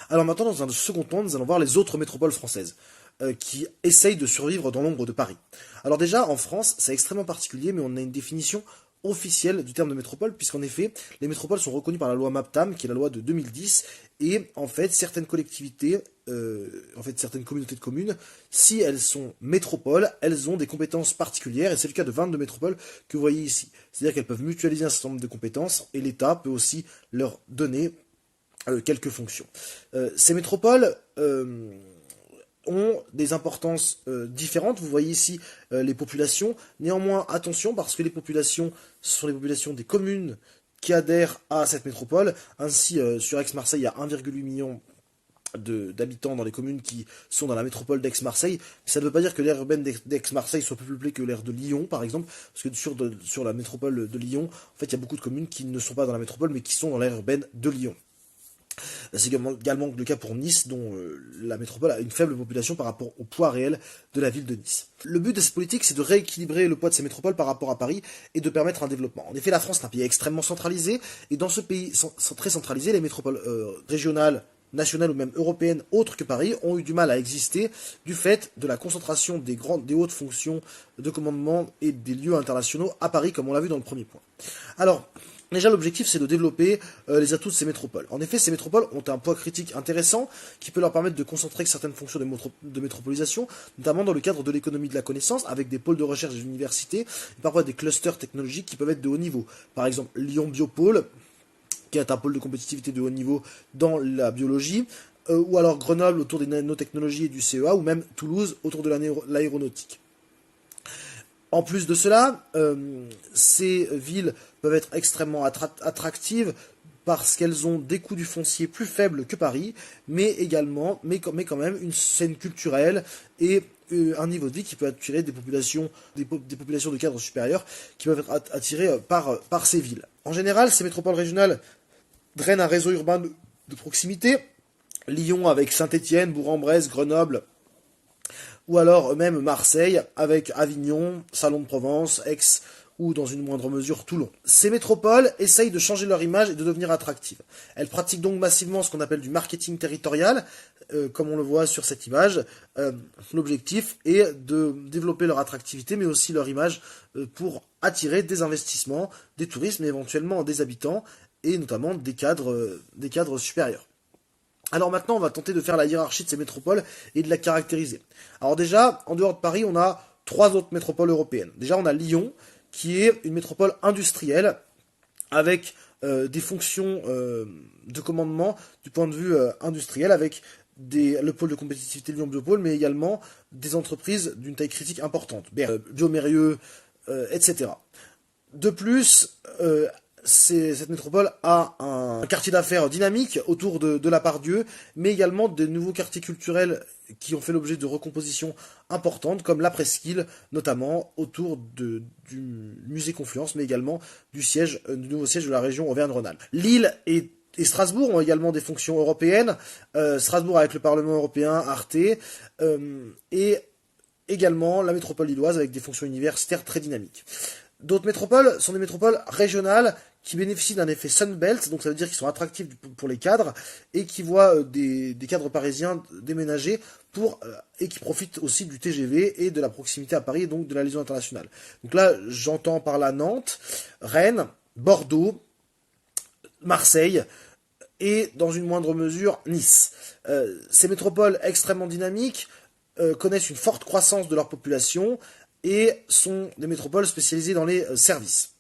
Alors maintenant, dans un second temps, nous allons voir les autres métropoles françaises qui essayent de survivre dans l'ombre de Paris. Alors déjà, en France, c'est extrêmement particulier, mais on a une définition officielle du terme de métropole, puisqu'en effet, les métropoles sont reconnues par la loi MAPTAM, qui est la loi de 2010, et en fait, certaines collectivités, certaines communautés de communes, si elles sont métropoles, elles ont des compétences particulières, et c'est le cas de 22 métropoles que vous voyez ici. C'est-à-dire qu'elles peuvent mutualiser un certain nombre de compétences, et l'État peut aussi leur donner quelques fonctions. Ces métropoles ont des importances différentes. Vous voyez ici les populations. Néanmoins, attention, parce que les populations sont les populations des communes qui adhèrent à cette métropole. Ainsi, sur Aix-Marseille, il y a 1,8 million d'habitants dans les communes qui sont dans la métropole d'Aix-Marseille. Ça ne veut pas dire que l'aire urbaine d'Aix-Marseille soit plus peuplée que l'aire de Lyon, par exemple, parce que sur la métropole de Lyon, en fait, il y a beaucoup de communes qui ne sont pas dans la métropole, mais qui sont dans l'aire urbaine de Lyon. C'est également le cas pour Nice, dont la métropole a une faible population par rapport au poids réel de la ville de Nice. Le but de cette politique, c'est de rééquilibrer le poids de ces métropoles par rapport à Paris et de permettre un développement. En effet, la France est un pays extrêmement centralisé, et dans ce pays très centralisé, les métropoles régionales, nationales ou même européennes autres que Paris ont eu du mal à exister du fait de la concentration des hautes fonctions de commandement et des lieux internationaux à Paris, comme on l'a vu dans le premier point. Alors, déjà, l'objectif, c'est de développer les atouts de ces métropoles. En effet, ces métropoles ont un poids critique intéressant qui peut leur permettre de concentrer certaines fonctions de métropolisation, notamment dans le cadre de l'économie de la connaissance, avec des pôles de recherche des universités, et parfois des clusters technologiques qui peuvent être de haut niveau. Par exemple, Lyon Biopôle, qui est un pôle de compétitivité de haut niveau dans la biologie, ou alors Grenoble autour des nanotechnologies et du CEA, ou même Toulouse autour de l'aéronautique. En plus de cela, ces villes peuvent être extrêmement attractives parce qu'elles ont des coûts du foncier plus faibles que Paris, mais quand même une scène culturelle et un niveau de vie qui peut attirer des populations de cadres supérieurs qui peuvent être attirées par ces villes. En général, ces métropoles régionales drainent un réseau urbain de proximité. Lyon avec Saint-Étienne, Bourg-en-Bresse, Grenoble, ou alors même Marseille, avec Avignon, Salon de Provence, Aix, ou dans une moindre mesure Toulon. Ces métropoles essayent de changer leur image et de devenir attractives. Elles pratiquent donc massivement ce qu'on appelle du marketing territorial, comme on le voit sur cette image. L'objectif est de développer leur attractivité, mais aussi leur image pour attirer des investissements, des touristes, mais éventuellement des habitants, et notamment des cadres supérieurs. Alors maintenant, on va tenter de faire la hiérarchie de ces métropoles et de la caractériser. Alors déjà, en dehors de Paris, on a 3 autres métropoles européennes. Déjà, on a Lyon, qui est une métropole industrielle, avec des fonctions de commandement du point de vue industriel, avec le pôle de compétitivité Lyon Biopôle, mais également des entreprises d'une taille critique importante, Biomérieux, etc. De plus, cette métropole a un quartier d'affaires dynamique autour de la Part-Dieu, mais également de nouveaux quartiers culturels qui ont fait l'objet de recompositions importantes, comme la Presqu'île, notamment autour du musée Confluence, mais également du nouveau siège de la région Auvergne-Rhône-Alpes. Lille et Strasbourg ont également des fonctions européennes, Strasbourg avec le Parlement européen, Arte, et également la métropole lilloise avec des fonctions universitaires très dynamiques. D'autres métropoles sont des métropoles régionales qui bénéficient d'un effet Sunbelt, donc ça veut dire qu'ils sont attractifs pour les cadres, et qui voient des cadres parisiens déménager et qui profitent aussi du TGV et de la proximité à Paris, et donc de la liaison internationale. Donc là, j'entends par là Nantes, Rennes, Bordeaux, Marseille, et dans une moindre mesure, Nice. Ces métropoles extrêmement dynamiques connaissent une forte croissance de leur population, et sont des métropoles spécialisées dans les services.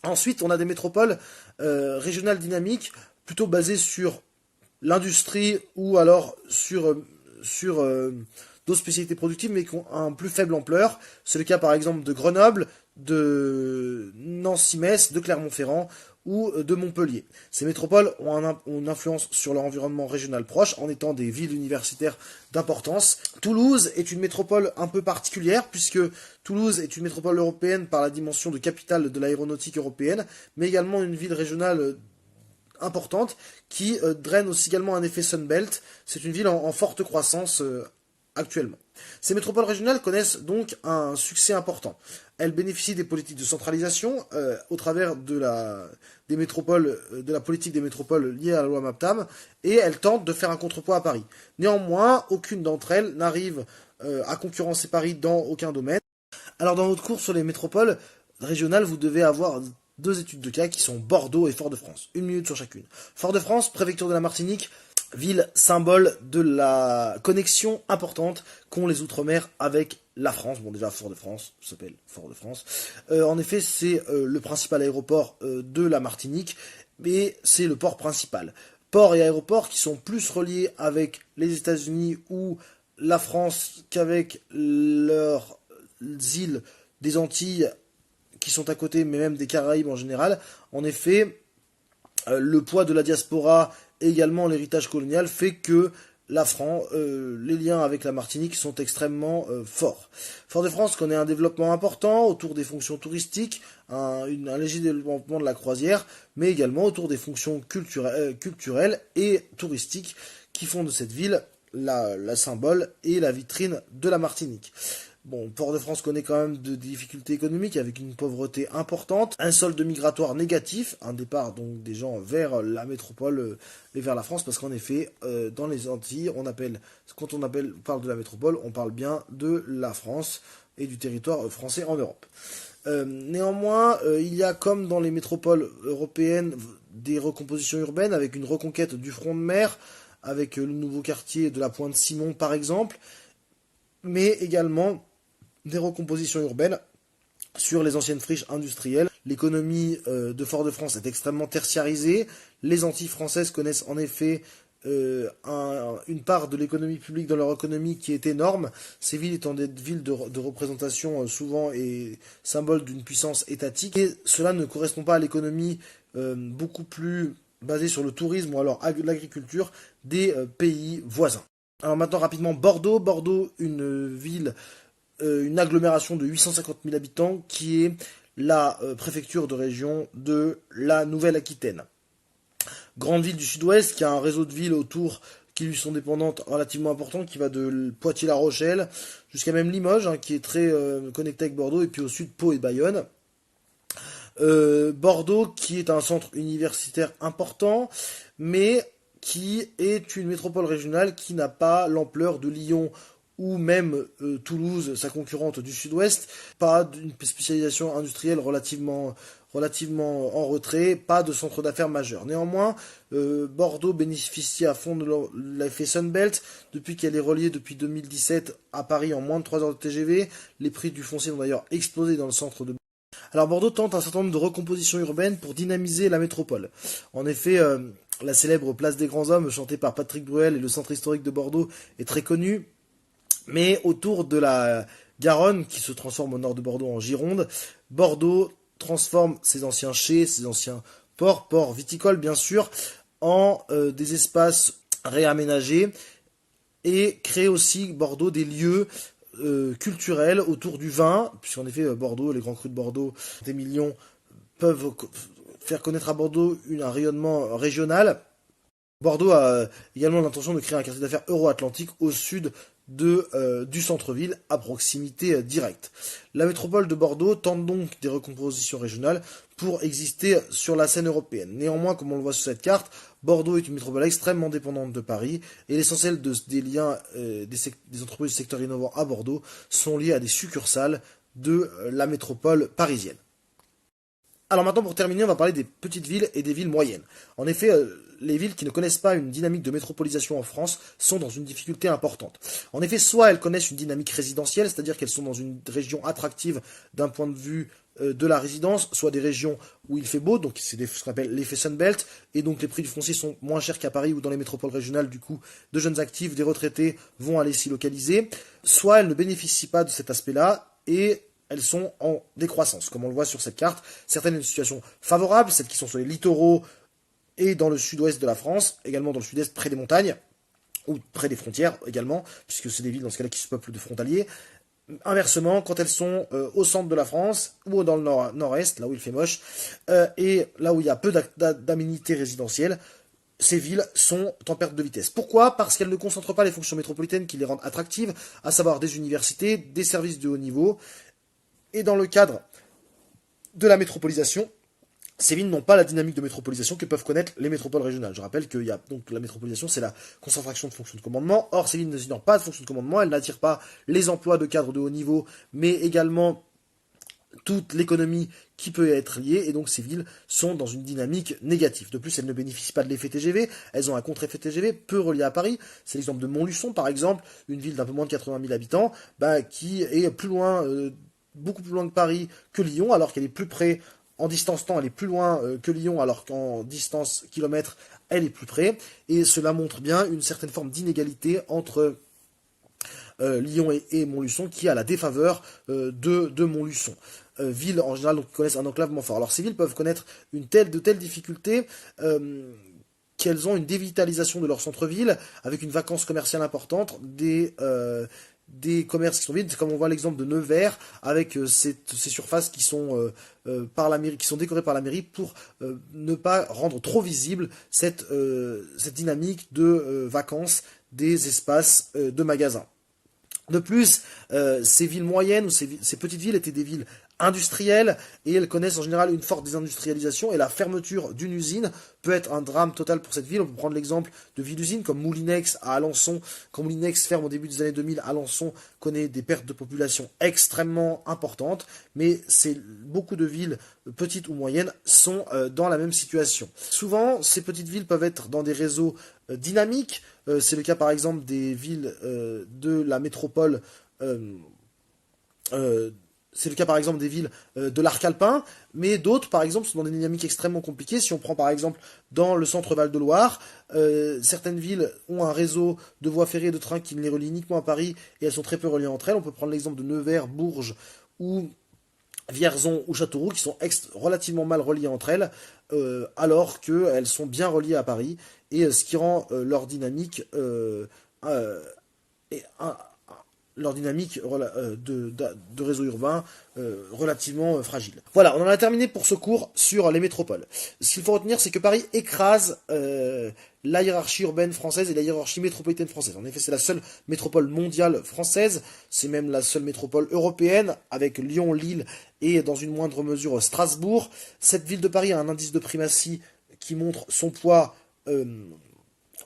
Ensuite, on a des métropoles régionales dynamiques, plutôt basées sur l'industrie ou alors sur d'autres spécialités productives, mais qui ont un plus faible ampleur. C'est le cas par exemple de Grenoble, de Nancy-Metz, de Clermont-Ferrand ou de Montpellier. Ces métropoles ont une influence sur leur environnement régional proche en étant des villes universitaires d'importance. Toulouse est une métropole un peu particulière puisque Toulouse est une métropole européenne par la dimension de capitale de l'aéronautique européenne, mais également une ville régionale importante qui draine aussi également un effet Sunbelt. C'est une ville en forte croissance actuellement. Ces métropoles régionales connaissent donc un succès important. Elles bénéficient des politiques de centralisation au travers des métropoles, de la politique des métropoles liée à la loi MAPTAM, et elles tentent de faire un contrepoids à Paris. Néanmoins, aucune d'entre elles n'arrive à concurrencer Paris dans aucun domaine. Alors dans votre cours sur les métropoles régionales, vous devez avoir deux études de cas qui sont Bordeaux et Fort-de-France. 1 minute sur chacune. Fort-de-France, préfecture de la Martinique, ville symbole de la connexion importante qu'ont les Outre-mer avec la France. Bon, déjà, Fort-de-France s'appelle Fort-de-France. En effet, c'est le principal aéroport de la Martinique, mais c'est le port principal. Port et aéroport qui sont plus reliés avec les États-Unis ou la France qu'avec leurs îles des Antilles qui sont à côté, mais même des Caraïbes en général. En effet, le poids de la diaspora et également l'héritage colonial fait que les liens avec la Martinique sont extrêmement forts. Fort-de-France connaît un développement important autour des fonctions touristiques, un léger développement de la croisière, mais également autour des fonctions culturelles et touristiques qui font de cette ville la symbole et la vitrine de la Martinique. Bon, Port-de-France connaît quand même de difficultés économiques avec une pauvreté importante, un solde migratoire négatif, un départ donc des gens vers la métropole et vers la France, parce qu'en effet, dans les Antilles, quand on parle de la métropole, on parle bien de la France et du territoire français en Europe. Néanmoins, il y a comme dans les métropoles européennes des recompositions urbaines avec une reconquête du front de mer, avec le nouveau quartier de la Pointe-Simon par exemple, mais également des recompositions urbaines sur les anciennes friches industrielles. L'économie de Fort-de-France est extrêmement tertiarisée. Les Antilles françaises connaissent en effet une part de l'économie publique dans leur économie qui est énorme. Ces villes étant des villes de représentation souvent et symbole d'une puissance étatique. Et cela ne correspond pas à l'économie beaucoup plus basée sur le tourisme ou alors l'agriculture des pays voisins. Alors maintenant rapidement Bordeaux. Bordeaux, une ville, une agglomération de 850 000 habitants qui est la préfecture de région de la Nouvelle-Aquitaine. Grande ville du sud-ouest qui a un réseau de villes autour qui lui sont dépendantes relativement important, qui va de Poitiers-La Rochelle jusqu'à même Limoges, qui est très connecté avec Bordeaux, et puis au sud Pau et Bayonne. Bordeaux qui est un centre universitaire important, mais qui est une métropole régionale qui n'a pas l'ampleur de Lyon ou même Toulouse, sa concurrente du sud-ouest, pas d'une spécialisation industrielle relativement en retrait, pas de centre d'affaires majeur. Néanmoins, Bordeaux bénéficie à fond de l'effet Sunbelt, depuis qu'elle est reliée depuis 2017 à Paris en moins de 3 heures de TGV. Les prix du foncier ont d'ailleurs explosé dans le centre de Bordeaux. Alors Bordeaux tente un certain nombre de recompositions urbaines pour dynamiser la métropole. En effet, la célèbre Place des Grands Hommes, chantée par Patrick Bruel, et le centre historique de Bordeaux est très connu. Mais autour de la Garonne, qui se transforme au nord de Bordeaux en Gironde, Bordeaux transforme ses anciens chais, ses anciens ports viticoles bien sûr, en des espaces réaménagés, et crée aussi Bordeaux des lieux culturels autour du vin, puisqu'en effet Bordeaux, les grands crus de Bordeaux, des millions, peuvent faire connaître à Bordeaux un rayonnement régional. Bordeaux a également l'intention de créer un quartier d'affaires euro-atlantique au sud du centre-ville, à proximité directe. La métropole de Bordeaux tente donc des recompositions régionales pour exister sur la scène européenne. Néanmoins, comme on le voit sur cette carte, Bordeaux est une métropole extrêmement dépendante de Paris, et l'essentiel des liens des entreprises du secteur innovant à Bordeaux sont liés à des succursales de la métropole parisienne. Alors maintenant, pour terminer, on va parler des petites villes et des villes moyennes. En effet, les villes qui ne connaissent pas une dynamique de métropolisation en France sont dans une difficulté importante. En effet, soit elles connaissent une dynamique résidentielle, c'est-à-dire qu'elles sont dans une région attractive d'un point de vue de la résidence, soit des régions où il fait beau, donc c'est ce qu'on appelle l'effet Sunbelt, et donc les prix du foncier sont moins chers qu'à Paris ou dans les métropoles régionales, du coup, de jeunes actifs, des retraités vont aller s'y localiser, soit elles ne bénéficient pas de cet aspect-là, et elles sont en décroissance, comme on le voit sur cette carte. Certaines ont une situation favorable, celles qui sont sur les littoraux et dans le sud-ouest de la France, également dans le sud-est près des montagnes, ou près des frontières également, puisque c'est des villes dans ce cas-là qui se peuplent de frontaliers. Inversement, quand elles sont au centre de la France, ou dans le nord-est, là où il fait moche, et là où il y a peu d'aménités résidentielles, ces villes sont en perte de vitesse. Pourquoi? Parce qu'elles ne concentrent pas les fonctions métropolitaines qui les rendent attractives, à savoir des universités, des services de haut niveau. Et dans le cadre de la métropolisation, ces villes n'ont pas la dynamique de métropolisation que peuvent connaître les métropoles régionales. Je rappelle que donc la métropolisation, c'est la concentration de fonctions de commandement. Or, ces villes n'ont pas de fonctions de commandement, elles n'attirent pas les emplois de cadres de haut niveau, mais également toute l'économie qui peut être liée, et donc ces villes sont dans une dynamique négative. De plus, elles ne bénéficient pas de l'effet TGV, elles ont un contre-effet TGV peu relié à Paris. C'est l'exemple de Montluçon, par exemple, une ville d'un peu moins de 80 000 habitants, qui est plus loin, beaucoup plus loin que Paris que Lyon, alors qu'elle est plus près. En distance temps, elle est plus loin que Lyon, alors qu'en distance kilomètre, elle est plus près. Et cela montre bien une certaine forme d'inégalité entre Lyon et Montluçon, qui a la défaveur de Montluçon. Villes en général donc, qui connaissent un enclavement fort. Alors ces villes peuvent connaître de telles difficultés qu'elles ont une dévitalisation de leur centre-ville, avec une vacance commerciale importante, des commerces qui sont vides, comme on voit l'exemple de Nevers, avec ces surfaces qui sont par la mairie, qui sont décorées par la mairie pour ne pas rendre trop visible cette dynamique de vacances des espaces de magasins. De plus, ces villes moyennes ou ces petites villes étaient des villes industrielles et elles connaissent en général une forte désindustrialisation et la fermeture d'une usine peut être un drame total pour cette ville. On peut prendre l'exemple de villes-usines comme Moulinex à Alençon. Quand Moulinex ferme au début des années 2000, Alençon connaît des pertes de population extrêmement importantes, mais beaucoup de villes, petites ou moyennes, sont dans la même situation. Souvent, ces petites villes peuvent être dans des réseaux dynamiques. C'est le cas par exemple des villes de la métropole. C'est le cas par exemple des villes de l'arc alpin, mais d'autres par exemple sont dans des dynamiques extrêmement compliquées. Si on prend par exemple dans le centre Val-de-Loire, certaines villes ont un réseau de voies ferrées et de trains qui les relient uniquement à Paris et elles sont très peu reliées entre elles. On peut prendre l'exemple de Nevers, Bourges ou Vierzon ou Châteauroux qui sont relativement mal reliées entre elles, alors qu'elles sont bien reliées à Paris, et ce qui rend leur dynamique leur dynamique de réseau urbain relativement fragile. Voilà, on en a terminé pour ce cours sur les métropoles. Ce qu'il faut retenir, c'est que Paris écrase la hiérarchie urbaine française et la hiérarchie métropolitaine française. En effet, c'est la seule métropole mondiale française, c'est même la seule métropole européenne, avec Lyon, Lille et dans une moindre mesure Strasbourg. Cette ville de Paris a un indice de primatie qui montre son poids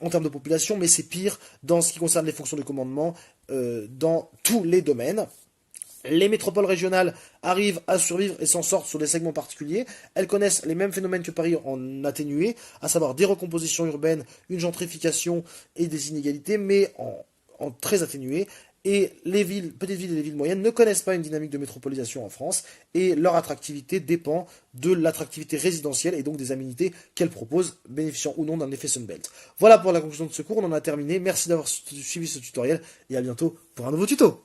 en termes de population, mais c'est pire dans ce qui concerne les fonctions de commandement dans tous les domaines. Les métropoles régionales arrivent à survivre et s'en sortent sur des segments particuliers. Elles connaissent les mêmes phénomènes que Paris en atténué, à savoir des recompositions urbaines, une gentrification et des inégalités, mais en très atténué. Et les petites villes et les villes moyennes ne connaissent pas une dynamique de métropolisation en France, et leur attractivité dépend de l'attractivité résidentielle et donc des aménités qu'elles proposent, bénéficiant ou non d'un effet Sunbelt. Voilà pour la conclusion de ce cours, on en a terminé. Merci d'avoir suivi ce tutoriel et à bientôt pour un nouveau tuto.